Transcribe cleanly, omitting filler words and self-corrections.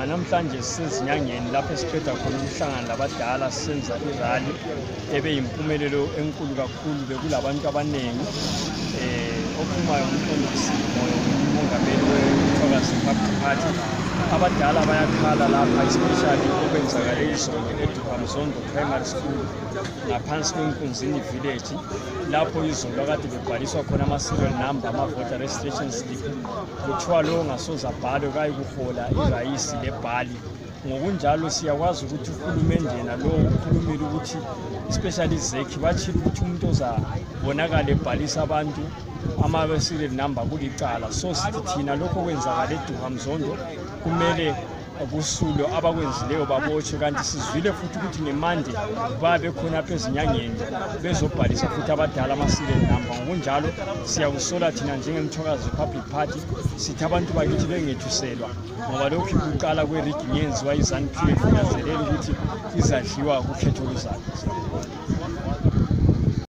namhlanje sisezinyangeni lapho esiqeda khona ukuhlangana labadala senza irally ebeyimpumelelo enkulu kakhulu bekulabantu abaningi ophumayo umqondisi umongameli weThokoza Republic Party. Abadala bayakhala lapha especially okwenzakale izolo eDuhamzondo Primary School ngaphansi kwenkunzini village lapho izolo kade bebhaliswa khona ama-serial number ama-voter registration slip kuthiwa lo ngasoze abhalwe kayikuhola irayisi lebhali. Ngokunjalo siyakwazi ukuthi uhulumende yena lo ukhulumile ukuthi especially ZEC bachile ukuthi umuntu ozabonakala ebhalisa abantu ama-serial number kulicala. So sithi thina lokho kwenzakala eDuhamzondo kumele kusulo abakwenzileyo babotshwe, kanti sizwile futhi ukuthi ngeMande babe khona apha ezinyangeni bezobhalisa futhi abadala ama-serial number. Ngokunjalo siyakusola thina njengeMthokoza Republic Party sithi abantu bakithi bengethuselwa ngoba lokhu kuqala kwe-rigging yenziwa iZANU-PF ingazelela ukuthi izadliwa kukhetho luzayo.